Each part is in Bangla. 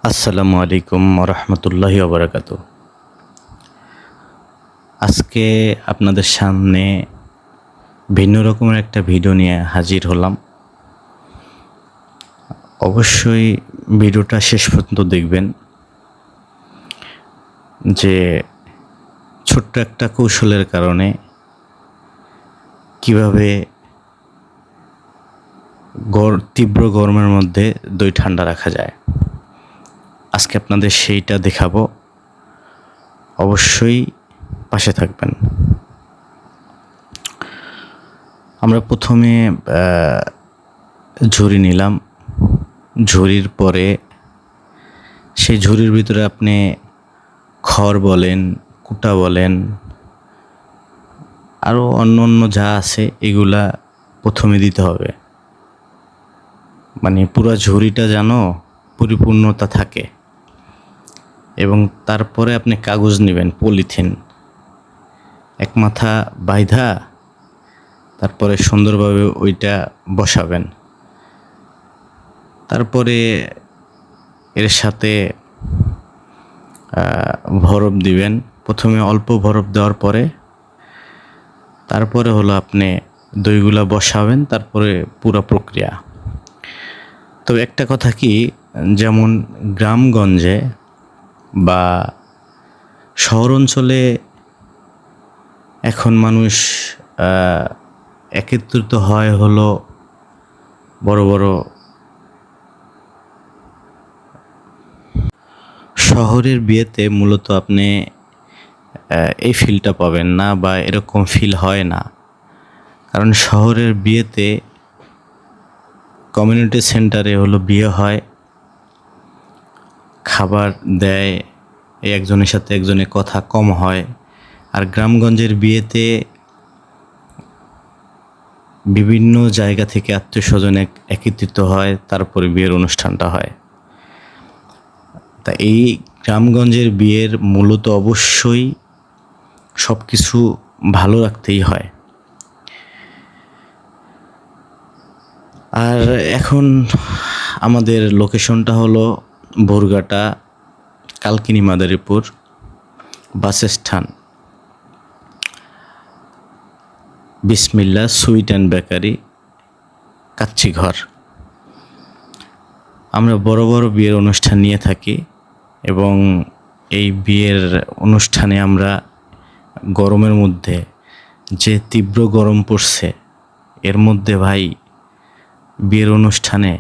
আসসালামু আলাইকুম রহমতুল্লাহি ওবরাকাতু। আজকে আপনাদের সামনে ভিন্ন রকমের একটা ভিডিও নিয়ে হাজির হলাম। অবশ্যই ভিডিওটা শেষ পর্যন্ত দেখবেন, যে ছোট্ট একটা কৌশলের কারণে কিভাবে তীব্র গরমের মধ্যে দই ঠান্ডা রাখা যায়। আজকে আপনাদের সেইটা দেখাবো, অবশ্যই পাশে থাকবেন। আমরা প্রথমে ঝুড়ি নিলাম। ঝুড়ির পরে সেই ঝুড়ির ভিতরে আপনি খড় বলেন, কুটা বলেন, আরও অন্য অন্য যা আছে এগুলা প্রথমে দিতে হবে, মানে পুরো ঝুড়িটা যেন পরিপূর্ণতা থাকে। এবং তারপরে আপনি কাগজ নেবেন, পলিথিন এক মাথা বাইধা তারপরে সুন্দরভাবে ওইটা বসাবেন। তারপরে এর সাথে বরফ দিবেন। প্রথমে অল্প বরফ দেওয়ার পরে তারপরে হলো আপনি দইগুলা বসাবেন, তারপরে পুরো প্রক্রিয়া। তো একটা কথা কি, যেমন গ্রামগঞ্জে বা শহর অঞ্চলে এখন মানুষ একত্রিত হয় হলো বড় বড় শহরের বিয়েতে। মূলত আপনি এই ফিলটা পাবেন না, বা এরকম ফিল হয় না, কারণ শহরের বিয়েতে কমিউনিটি সেন্টারে হলো বিয়ে হয়, খাবার দেয়, এই একজনের সাথে একজনের কথা কম হয়। আর গ্রামগঞ্জের বিয়েতে বিভিন্ন জায়গা থেকে আত্মীয় স্বজন একত্রিত হয়, তারপরে বিয়ের অনুষ্ঠানটা হয়। তা এই গ্রামগঞ্জের বিয়ের মূলত অবশ্যই সব কিছু ভালো রাখতেই হয়। আর এখন আমাদের লোকেশনটা হলো বরগাটা কালকিনি মাদারীপুর বাস স্ট্যান্ড, বিসমিল্লাহ সুইট অ্যান্ড বেকারি, কাচ্চি ঘর। আমরা বড় বড় বিয়ের অনুষ্ঠান নিয়ে থাকি, এবং এই বিয়ের অনুষ্ঠানে আমরা গরমের মধ্যে, যে তীব্র গরম পড়ছে এর মধ্যে ভাই বিয়ের অনুষ্ঠানে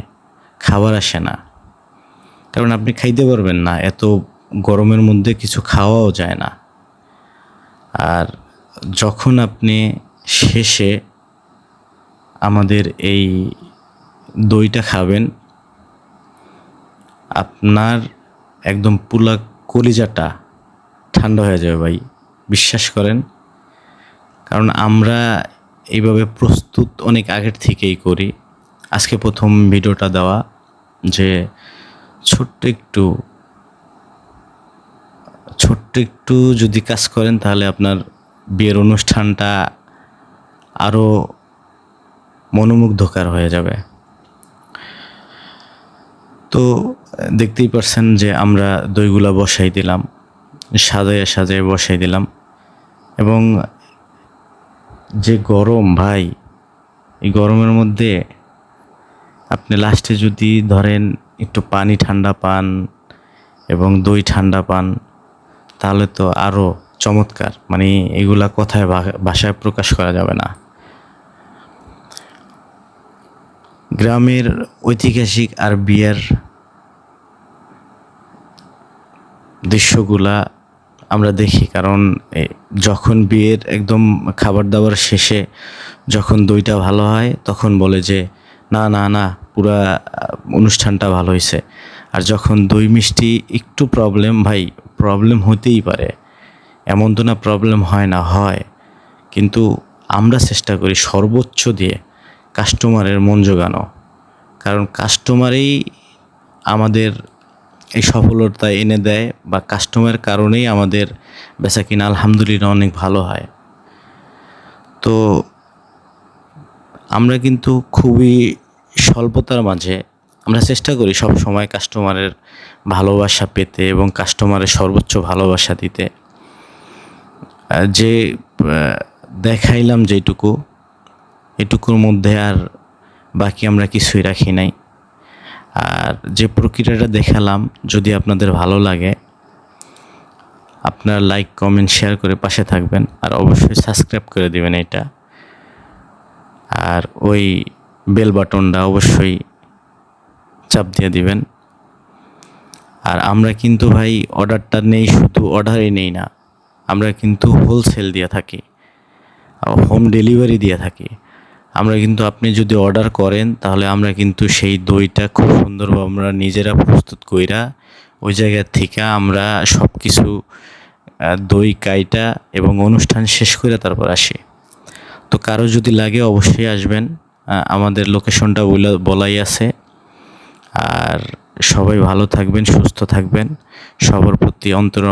খাবার আসে না, কারণ আপনি খাইতে পারবেন না, এত গরমের মধ্যে কিছু খাওয়াও যায় না। আর যখন আপনি শেষে আমাদের এই দইটা খাবেন, আপনার একদম পুরা কলিজাটা ঠান্ডা হয়ে যাবে ভাই, বিশ্বাস করেন। কারণ আমরা এইভাবে প্রস্তুত অনেক আগের থেকেই করি। আজকে প্রথম ভিডিওটা দেওয়া, যে ছোট্ট একটু যদি কাজ করেন তাহলে আপনার বিয়ের অনুষ্ঠানটা আরও মনোমুগ্ধকর হয়ে যাবে। তো দেখতেই পারছেন যে আমরা দইগুলা বসাই দিলাম, সাজায় সাজায় বসাই দিলাম। এবং যে গরম ভাই, এই গরমের মধ্যে আপনি লাস্টে যদি ধরেন একটু পানি ঠান্ডা পান এবং দই ঠান্ডা পান, তাহলে তো আরও চমৎকার। মানে এগুলা কথায় ভাষায় প্রকাশ করা যাবে না। গ্রামের ঐতিহাসিক আর বিয়ের দৃশ্যগুলা আমরা দেখি, কারণ যখন বিয়ের একদম খাবার দাবার শেষে যখন দইটা ভালো হয়, তখন বলে যে না না না, পুরা অনুষ্ঠানটা ভালো হয়েছে। আর যখন দই মিষ্টি একটু প্রবলেম, ভাই প্রবলেম হতেই পারে, এমন তো না প্রবলেম হয় না, হয়। কিন্তু আমরা চেষ্টা করি সর্বোচ্চ দিয়ে কাস্টমারের মন জোগানো, কারণ কাস্টমারই আমাদের এই সফলতা এনে দেয়, বা কাস্টমারের কারণেই আমাদের বেচাকিনা আলহামদুলিল্লাহ অনেক ভালো হয়। তো আমরা কিন্তু খুবই স্বল্পতার মাঝে আমরা চেষ্টা করি সব সময় কাস্টমারের ভালোবাসা পেতে এবং কাস্টমারের সর্বোচ্চ ভালোবাসা দিতে। যে দেখাইলাম যেটুকু, এটুকুর মধ্যে আর বাকি আমরা কিছুই রাখি নাই। আর যে প্রক্রিয়াটা দেখালাম, যদি আপনাদের ভালো লাগে আপনারা লাইক, কমেন্ট, শেয়ার করে পাশে থাকবেন। আর অবশ্যই সাবস্ক্রাইব করে দিবেন এটা। আর ওই বেল বাটনটা অবশ্যই চাপ দিয়ে দিবেন। আর আমরা কিন্তু ভাই অর্ডারটা নেই, শুধু অর্ডারই নেই না, আমরা কিন্তু হোলসেল দিয়ে থাকি, হোম ডেলিভারি দিয়ে থাকি। আমরা কিন্তু আপনি যদি অর্ডার করেন তাহলে আমরা কিন্তু সেই দইটা খুব সুন্দরভাবে আমরা নিজেরা প্রস্তুত কইরা ওই জায়গা থেকে আমরা সব কিছু দই কাইটা এবং অনুষ্ঠান শেষ করে তারপর আসি। তো কারো যদি লাগে অবশ্যই আসবেন, আমাদের লোকেশনটা বলাই আছে। আর সবাই ভালো থাকবেন, সুস্থ থাকবেন, সবার প্রতি অন্তরের